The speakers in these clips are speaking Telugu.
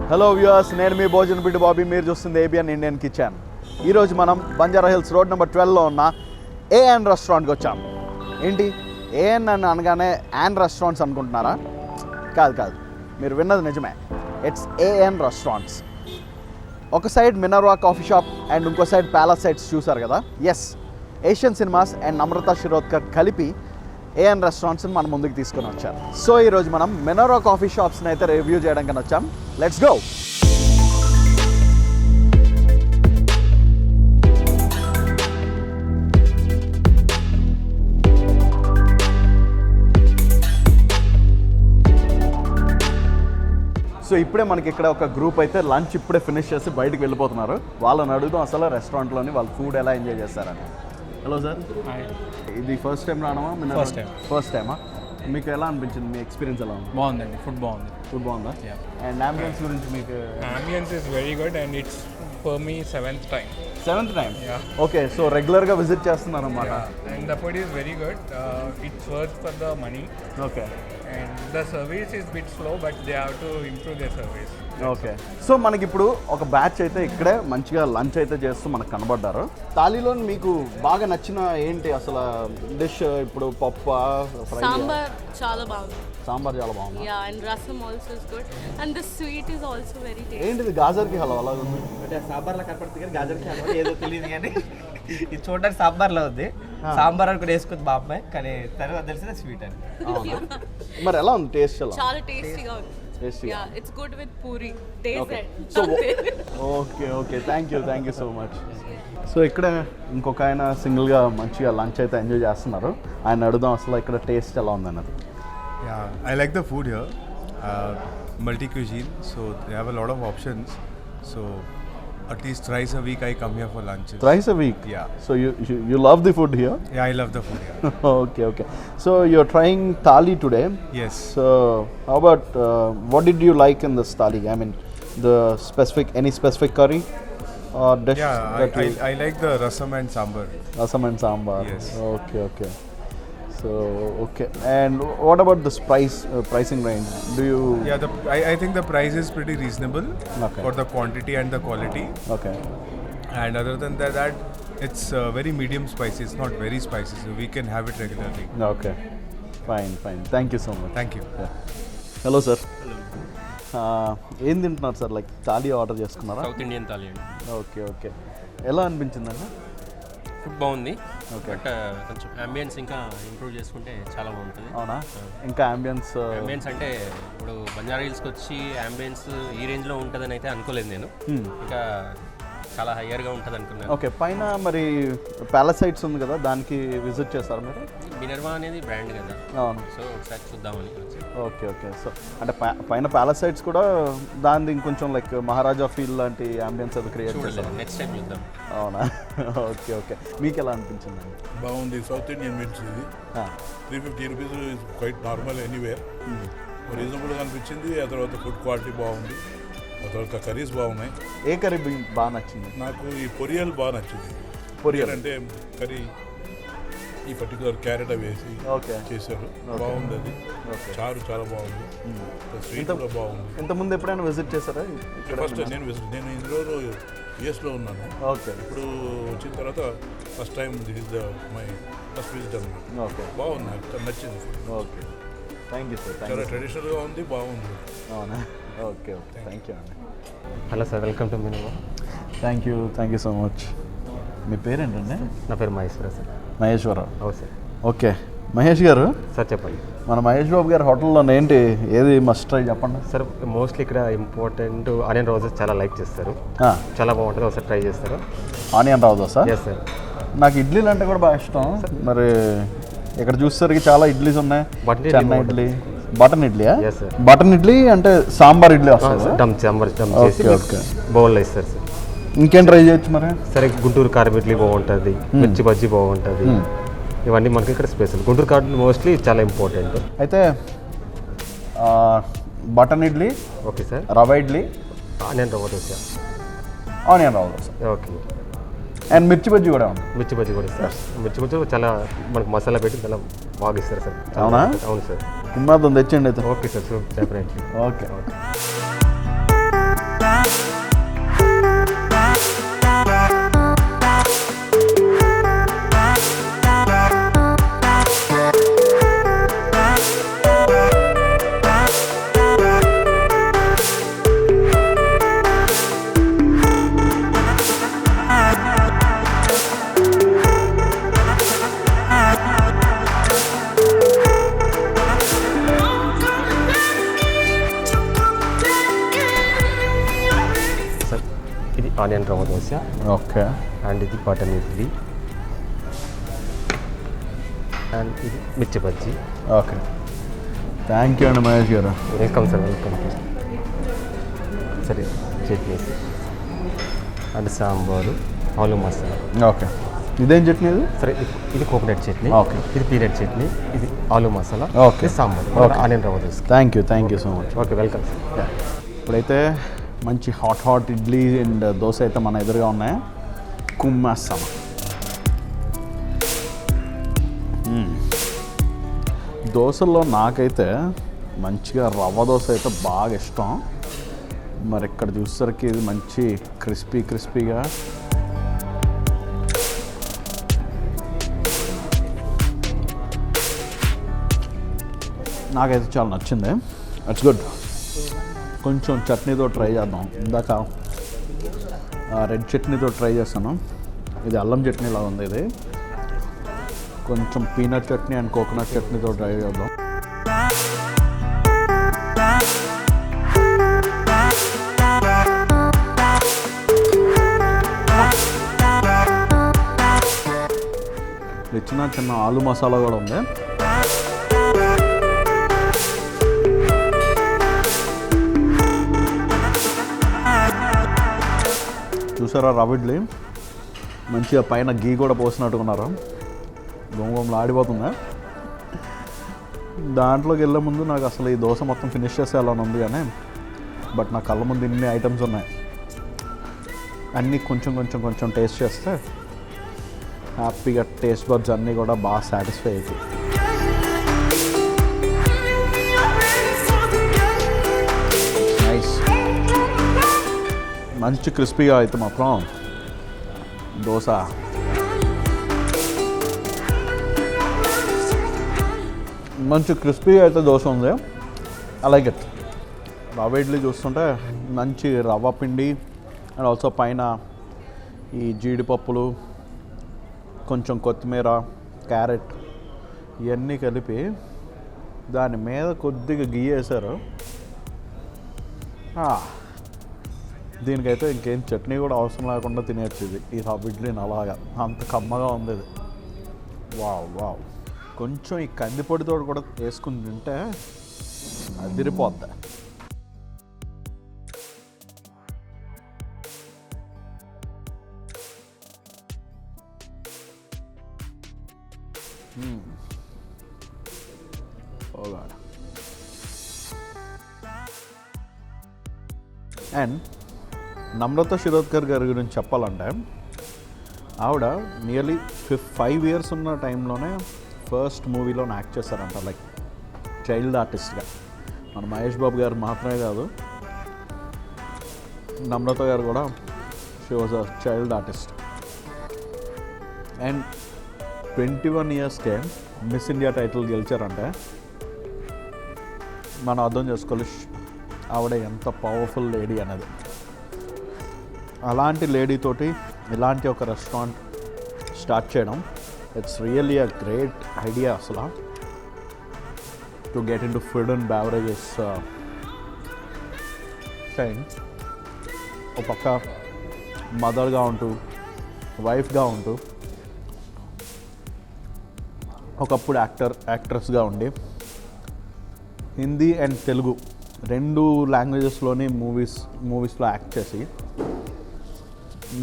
హలో వ్యూయర్స్, నేను మీ భోజన బిడ్డ బాబీ. మీరు చూస్తుంది ABN ఇండియన్ కిచెన్. ఈరోజు మనం బంజారా హిల్స్ రోడ్ నెంబర్ 12లో ఉన్న AN రెస్టారెంట్కి వచ్చాం. ఏంటి AN అని అనగానే యాన్ రెస్టారెంట్స్ అనుకుంటున్నారా? కాదు, మీరు విన్నది నిజమే. It's AN restaurants. ఒక side Minerva coffee shop and ఇంకో సైడ్ ప్యాలెస్ సైడ్స్ చూసారు కదా. Yes, Asian cinemas and Namrata Shirodkar కలిపి AN రెస్టారెంట్స్ని మన ముందుకు తీసుకొని వచ్చారు. సో ఈరోజు మనం మినర్వా కాఫీ షాప్స్ని అయితే రివ్యూ చేయడానికి వచ్చాం. Let's go. సో ఇప్పుడే మనకి ఇక్కడ ఒక గ్రూప్ అయితే లంచ్ ఇప్పుడే ఫినిష్ చేసి బయటకు వెళ్ళిపోతున్నారు. వాళ్ళని అడుగుదాం అసలు రెస్టారెంట్లోని వాళ్ళు ఫుడ్ ఎలా ఎంజాయ్ చేస్తారని. హలో సార్, ఇది ఫస్ట్ టైం రావడమా? ఫస్ట్ టైమా? మీకు ఎలా అనిపించింది? మీ ఎక్స్పీరియన్స్ ఎలా ఉంది? బాగుందండి, ఫుడ్ బాగుందా? అండ్ అంబియన్స్ గురించి మీకు? Ambience is very good and it's for me seventh time. Okay, so రెగ్యులర్గా విజిట్ చేస్తున్నారు అన్నమాట. And the food is very good. It's worth for the money. Okay, and the service is bit slow but they have to improve their service. Okay, so మనకి ఇప్పుడు ఒక బ్యాచ్ అయితే ఇక్కడే మంచిగా లంచ్ అయితే చేస్తూ మనకు కనబడ్డారు. థాలీలో మీకు బాగా నచ్చిన ఏంటి అసలు డిష్? ఇప్పుడు పప్పు, సాంబార్ చాలా బాగుంది. సాంబార్ చాలా బాగుంది. యా, అండ్ రసం also is good and the sweet is also very tasty. ఏంటిది గాజర్కి హల్వా అలా ఉంది? అంటే సాంబార్లో కనపడుతుంది కానీ గాజర్కి హల్వా ఏదో తెలియదు కానీ ఇది చూడడానికి సాంబార్లో ఉంది. సాంబార్ అని కూడా వేసుకుంది మా అమ్మాయి, కానీ తర్వాత తెలిసిన స్వీట్ అని. మరి ఎలా ఉంది టేస్ట్? చాలా టేస్టీగా ఉంది. టేస్టీగా. Yeah, it's good with puri. Taste it. So okay, thank you so much. So ఇక్కడ ఇంకొక ఆయన సింగిల్గా మంచిగా లంచ్ అయితే ఎంజాయ్ చేస్తున్నారు. ఆయన అడుగుదాం అసలు ఇక్కడ టేస్ట్ ఎలా ఉంది అన్నది. Yeah, I like the food here. Multi-cuisine, so they have a lot of options. So at least thrice a week I come here for lunches. Thrice a week? Yeah. So you love the food here? Yeah, I love the food here. Okay. So you're trying thali today? Yes. So how about what did you like in this thali? I mean, any specific curry or dish? Yeah, I like the rasam and sambar. Rasam and sambar. Yes. Okay. So okay, and what about this pricing range? Do you? Yeah, I think the price is pretty reasonable for the quantity and the quality. Okay. And other than that, it's very medium spicy. It's not very spicy, so we can have it regularly. Okay. Fine. Thank you so much. Thank you. Yeah. Hello sir. Hello. ఏం తింటున్నారు సార్? లైక్ థాలీ ఆర్డర్ చేసుకున్నారా? సౌత్ ఇండియన్ థాలీ అండి. ఓకే. ఎలా అనిపించిందండి? ఫుడ్ బాగుంది. ఓకే, బట్ కొంచెం అంబియన్స్ ఇంకా ఇంప్రూవ్ చేసుకుంటే చాలా బాగుంటుంది. అవునా? ఇంకా అంబియన్స్ అంటే ఇప్పుడు బంజారా హిల్స్కి వచ్చి అంబియన్స్ ఈ రేంజ్లో ఉంటుందని అయితే అనుకోలేదు నేను. ఇంకా చాలా హయ్యర్గా ఉంటుంది అనుకున్నాను. ఓకే, పైన మరి ప్యాలెస్ సైట్స్ ఉంది కదా, దానికి విజిట్ చేస్తారు మీరు? మినర్వా అనేది బ్రాండ్ కదా. అవును. సో ఒకసారి చూద్దామని. ఓకే. సో అంటే పైన ప్యాలెస్ సైట్స్ కూడా దాని ఇంకొంచెం లైక్ మహారాజా ఫీల్ లాంటి అంబియన్స్ అది క్రియేట్ చేస్తారు. నెక్స్ట్ టైం చూద్దాం. అవునా? ఓకే. మీకు ఎలా అనిపించింది? బాగుంది. సౌత్ ఇండియన్ మీల్స్ ఇది 350 rupees is quite normal anywhere. రీజనబుల్గా అనిపించింది. ఆ తర్వాత ఫుడ్ క్వాలిటీ బాగుంది. ఆ తర్వాత కర్రీస్ బాగున్నాయి. ఏ కర్రీ బాగా నచ్చింది? నాకు ఈ పొరియల్ బాగా నచ్చింది. పొరియల్ అంటే కర్రీ ఈ పర్టికులర్ క్యారెట్ వేసి చేశారు. బాగుంది అది. చారు చాలా బాగుంది. స్వీట్ కూడా బాగుంది. ఇంతకుముందు ఎప్పుడైనా విజిట్ చేశారా? ఫస్ట్ నేను ఇన్ని రోజులు యూఎస్లో ఉన్నాను. ఓకే. ఇప్పుడు వచ్చిన తర్వాత first time this is my first visit అన్నమాట. ఓకే, బాగుంది. నాకు నచ్చింది. Okay, thank you sir. చాలా ట్రెడిషనల్గా ఉంది, బాగుంది. అవునా? ఓకే, థ్యాంక్ యూ అండి. Hello sir, welcome to Minerva. Thank you so much. మీ పేరేంటండి? నా పేరు మహేశ్వర సార్. మహేశ్వరరావు. అవును సార్. ఓకే, మహేష్ గారు సార్ చెప్పండి. మన మహేష్ బాబు గారు హోటల్లో ఏది మస్ట్ ట్రై చెప్పండి సార్. మోస్ట్లీ ఇక్కడ ఇంపార్టెంట్ ఆనియన్ రోజెస్ చాలా లైక్ చేస్తారు. చాలా బాగుంటుంది, ఒకసారి ట్రై చేస్తారు. ఆనియన్ రావు సార్? Yes sir. నాకు ఇడ్లీలు అంటే కూడా బాగా ఇష్టం. మరి ఇక్కడ చూసేసరికి చాలా ఇడ్లీస్ ఉన్నాయి. చెన్నై ఇడ్లీ, బటన్ ఇడ్లీ. బటన్ ఇడ్లీ అంటే సాంబార్ ఇడ్లీ వస్తుంది. సాంబార్ చేసి బౌల్లో ఇస్తారు సార్. ఇంకేం ట్రై చేయొచ్చు మరి? సరే, గుంటూరు కారం ఇడ్లీ బాగుంటుంది, మిర్చి బజ్జీ బాగుంటుంది. ఇవన్నీ మనకి ఇక్కడ స్పెషల్. గుంటూరు కారం మోస్ట్లీ చాలా ఇంపార్టెంట్. అయితే button idli okay sir. Rava idli, onion rava dosa. Onion rava dosa. Okay. And మిర్చి బజ్జీ కూడా ఉంది. మిర్చి బజ్జీ కూడా సార్. మిర్చి బజ్జీ చాలా మనకు మసాలా పెట్టి చాలా బాగా ఇస్తారు సార్. అవునా? అవును సార్. కుమ్మాదం తెచ్చండి అయితే. Okay sir, so definitely. Okay. Onion rava dosa, okay and ఇది బటర్ ఇడ్లీ, అండ్ ఇది మిర్చి బజ్జీ. ఓకే, థ్యాంక్ యూ అండి మహేష్ గారు. Welcome sir, welcome. సరే, చట్నీస్ అండ్ సాంబారు, ఆలు మసాలా. ఓకే, ఇదేం చట్నీ ఇది? సరే, ఇది కోకోనట్ చట్నీ, ఓకే. ఇది పీనట్ చట్నీ, ఇది ఆలు మసాలా, ఓకే. ఇది sambar, okay. Onion rava dosa. Thank you so much. Okay, welcome sir. ఇప్పుడైతే మంచి హాట్ ఇడ్లీ అండ్ దోశ అయితే మన ఎదురుగా ఉన్నాయి. కుమ్మేస్తాం. దోశల్లో నాకైతే మంచిగా రవ్వ దోశ అయితే బాగా ఇష్టం. మరి ఇక్కడ చూసేసరికి ఇది మంచి క్రిస్పీగా నాకైతే చాలా నచ్చింది. It's good. కొంచెం చట్నీతో ట్రై చేద్దాం. ఇందాక రెడ్ చట్నీతో ట్రై చేస్తాను. ఇది అల్లం చట్నీలా ఉంది. ఇది కొంచెం పీనట్ చట్నీ అండ్ కోకోనట్ చట్నీతో ట్రై చేద్దాం. చిన్న ఆలు మసాలా కూడా ఉంది. చూసారా రవ్వ ఇడ్లీ మంచిగా పైన గీ కూడా పోసినట్టుకున్నారు. గోంగోంలో ఆడిపోతుందా. దాంట్లోకి వెళ్ళే ముందు నాకు అసలు ఈ దోశ మొత్తం ఫినిష్ చేసేయాలని ఉంది, కానీ బట్ నా కళ్ళ ముందు ఇన్ని ఐటమ్స్ ఉన్నాయి. అన్నీ కొంచెం టేస్ట్ చేస్తే హ్యాపీగా టేస్ట్ బడ్స్ అన్నీ కూడా బాగా సాటిస్ఫై అవుతాయి. నైస్. మంచి క్రిస్పీగా అయితే మాత్రం దోశ మంచి క్రిస్పీగా అయితే దోశ ఉంది. అలాగే రవ్వ ఇడ్లీ చూస్తుంటే మంచి రవ్వ పిండి అండ్ ఆల్సో పైన ఈ జీడిపప్పులు, కొంచెం కొత్తిమీర, క్యారెట్ ఇవన్నీ కలిపి దాని మీద కొద్దిగా గీ వేశారు. దీనికైతే ఇంకేం చట్నీ కూడా అవసరం లేకుండా తినేచ్చు. ఇది ఈ రవ్వ ఇడ్లీని అలాగా అంత కమ్మగా ఉంది ఇది. వావ్. కొంచెం ఈ కందిపొడితో కూడా వేసుకుని తింటే అదిరిపోద్ది. అండ్ నమ్రత శిరోద్కర్ గారి గురించి చెప్పాలంటే ఆవిడ నియర్లీ 5 years ఉన్న టైంలోనే ఫస్ట్ మూవీలో యాక్ట్ చేశారంట, లైక్ చైల్డ్ ఆర్టిస్ట్గా. మన మహేష్ బాబు గారు మాత్రమే కాదు, నమ్రత గారు కూడా she was a child artist. And 21 yearsకే మిస్ ఇండియా టైటిల్ గెలిచారంటే మనం అర్థం చేసుకోవాలి ఆవిడ ఎంత పవర్ఫుల్ లేడీ అనేది. అలాంటి లేడీతోటి ఇలాంటి ఒక రెస్టారెంట్ స్టార్ట్ చేయడం, it's really a great idea అసలు. To get into food and beverages chain. ఒక పక్క మదర్గా ఉంటూ, వైఫ్గా ఉంటూ, ఒకప్పుడు యాక్ట్రెస్గా ఉండి, హిందీ అండ్ తెలుగు 2 లాంగ్వేజెస్లోని మూవీస్లో యాక్ట్ చేసి,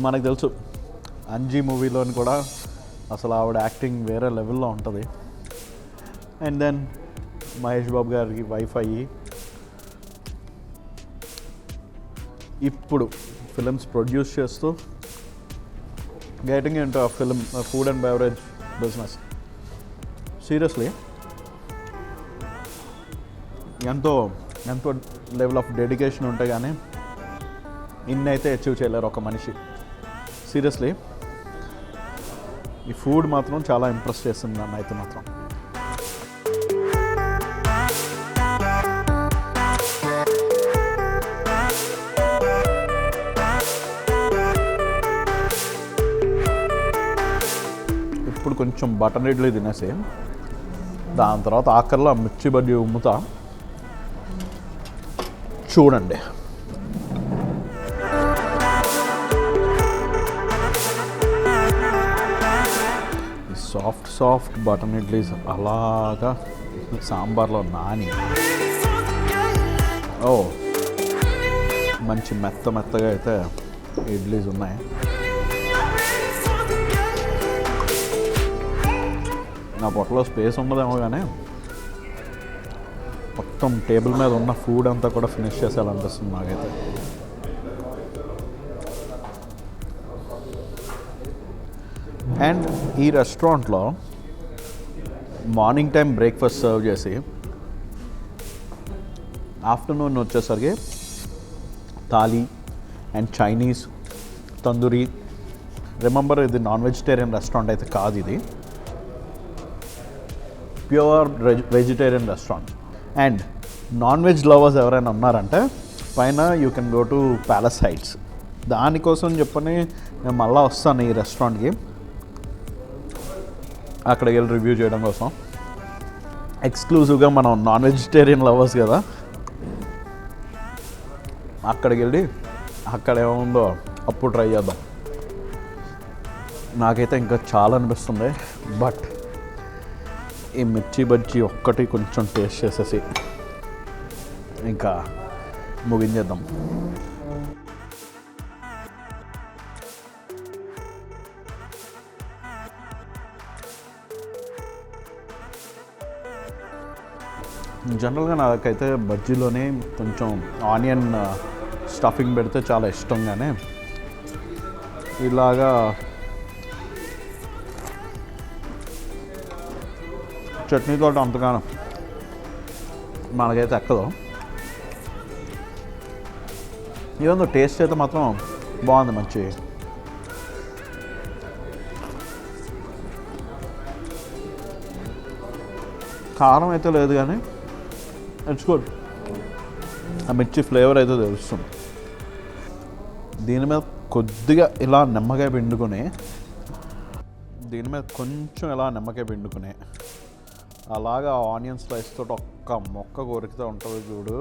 మనకు తెలుసు అంజీ మూవీలోని కూడా అసలు ఆవిడ యాక్టింగ్ వేరే లెవెల్లో ఉంటుంది. అండ్ దెన్ మహేష్ బాబు గారికి వైఫ్ అయ్యి ఇప్పుడు ఫిలిమ్స్ ప్రొడ్యూస్ చేస్తూ getting into food and beverage business. Seriously ఎంతో లెవెల్ ఆఫ్ డెడికేషన్ ఉంటే కానీ ఇన్ని అయితే అచీవ్ చేయలేరు ఒక మనిషి. సీరియస్లీ ఈ ఫుడ్ మాత్రం చాలా ఇంప్రెస్ చేస్తుంది నన్ను అయితే మాత్రం. ఇప్పుడు కొంచెం బటర్ ఇడ్లీ తినేసి దాని తర్వాత ఆఖరిలో మిర్చి బజ్జీ ఉమ్ముతా. చూడండి సాఫ్ట్ బటన్ ఇడ్లీస్ అలాగా సాంబార్లో నాని. ఓ మంచి మెత్తగా అయితే ఇడ్లీస్ ఉన్నాయి. నా పొట్టలో స్పేస్ ఉండదేమో కానీ మొత్తం టేబుల్ మీద ఉన్న ఫుడ్ అంతా కూడా ఫినిష్ చేసేయాలనిపిస్తుంది నాకైతే. అండ్ ఈ రెస్టారెంట్లో మార్నింగ్ టైం బ్రేక్ఫాస్ట్ సర్వ్ చేసి ఆఫ్టర్నూన్ వచ్చేసరికి thali and Chinese, tandoori. Remember, ఇది నాన్ వెజిటేరియన్ రెస్టారెంట్ అయితే కాదు, ఇది pure vegetarian restaurant. And non veg lovers ఎవరైనా ఉన్నారంటే పైన you can go to palace heights. దానికోసం చెప్పని నేను మళ్ళీ వస్తాను ఈ రెస్టారెంట్కి, అక్కడికి వెళ్ళి రివ్యూ చేయడం కోసం. ఎక్స్క్లూజివ్గా మనం నాన్ వెజిటేరియన్ లవర్స్ కదా, అక్కడికి వెళ్ళి అక్కడ ఏముందో అప్పుడు ట్రై చేద్దాం. నాకైతే ఇంకా చాలా అనిపిస్తుంది. బట్ ఈ మిర్చి బజ్జీ ఒక్కటి కొంచెం టేస్ట్ చేసేసి ఇంకా ముగించేద్దాం. జనరల్గా నాకైతే బజ్జీలోనే కొంచెం ఆనియన్ స్టఫింగ్ పెడితే చాలా ఇష్టంగానే ఇలాగా చట్నీతో అంతగానో మనకైతే ఎక్కదు. ఏదో టేస్ట్ అయితే మాత్రం బాగుంది, మంచి. కారం అయితే లేదు కానీ ఇట్స్ గుడ్. ఆ మిర్చి ఫ్లేవర్ అయితే తెలుస్తుంది. దీని మీద కొద్దిగా ఇలా నిమ్మకాయ పిండుకొని, దీని మీద కొంచెం ఇలా నిమ్మకాయ పిండుకొని అలాగా ఆనియన్ స్లైస్ తోటి ఒక్క మొక్క కొరికితే ఉంటుంది చూడు.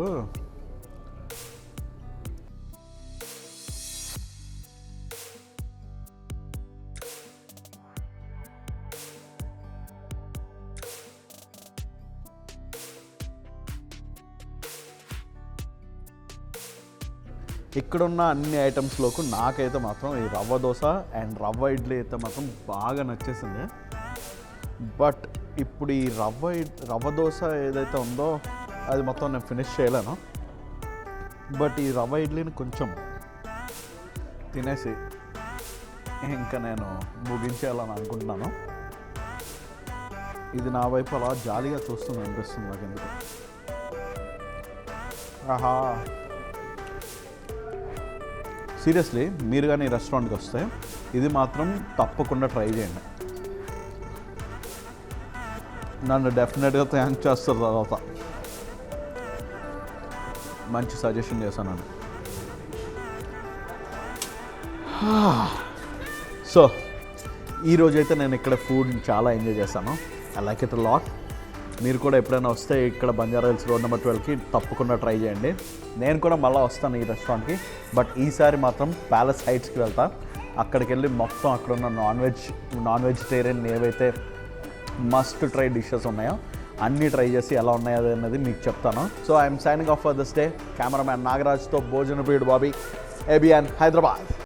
ఇక్కడున్న అన్ని ఐటమ్స్లోకి నాకైతే మాత్రం ఈ రవ్వ దోశ అండ్ రవ్వ ఇడ్లీ అయితే మాత్రం బాగా నచ్చేసింది. బట్ ఇప్పుడు ఈ రవ్వ దోశ ఏదైతే ఉందో అది మొత్తం నేను ఫినిష్ చేయలేను. బట్ ఈ రవ్వ ఇడ్లీని కొంచెం తినేసి ఇంకా నేను ముగించేయాలని అనుకుంటున్నాను. ఇది నా వైపు అలా జాలీగా చూస్తుంది అనిపిస్తుంది నాకు ఎందుకు. ఆహా, సీరియస్లీ మీరు కానీ ఈ రెస్టారెంట్కి వస్తే ఇది మాత్రం తప్పకుండా ట్రై చేయండి. నన్ను డెఫినెట్గా థ్యాంక్ చేస్తారు తర్వాత. మంచి సజెషన్ చేశాను. సో ఈరోజైతే నేను ఇక్కడ ఫుడ్ చాలా ఎంజాయ్ చేశాను. I like it lot. మీరు కూడా ఎప్పుడైనా వస్తే ఇక్కడ బంజారా హిల్స్ రోడ్ నెంబర్ 12కి తప్పకుండా ట్రై చేయండి. నేను కూడా మళ్ళీ వస్తాను ఈ రెస్టారెంట్కి. బట్ ఈసారి మాత్రం ప్యాలెస్ హైట్స్కి వెళ్తా. అక్కడికి వెళ్ళి మొత్తం అక్కడున్న నాన్ వెజిటేరియన్ ఏవైతే మస్ట్ ట్రై డిషెస్ ఉన్నాయో అన్నీ ట్రై చేసి ఎలా ఉన్నాయో అనేది మీకు చెప్తాను. So I'm signing off for this day. Cameraman నాగరాజ్తో భోజనప్రియుడు బాబీ, ABN హైదరాబాద్.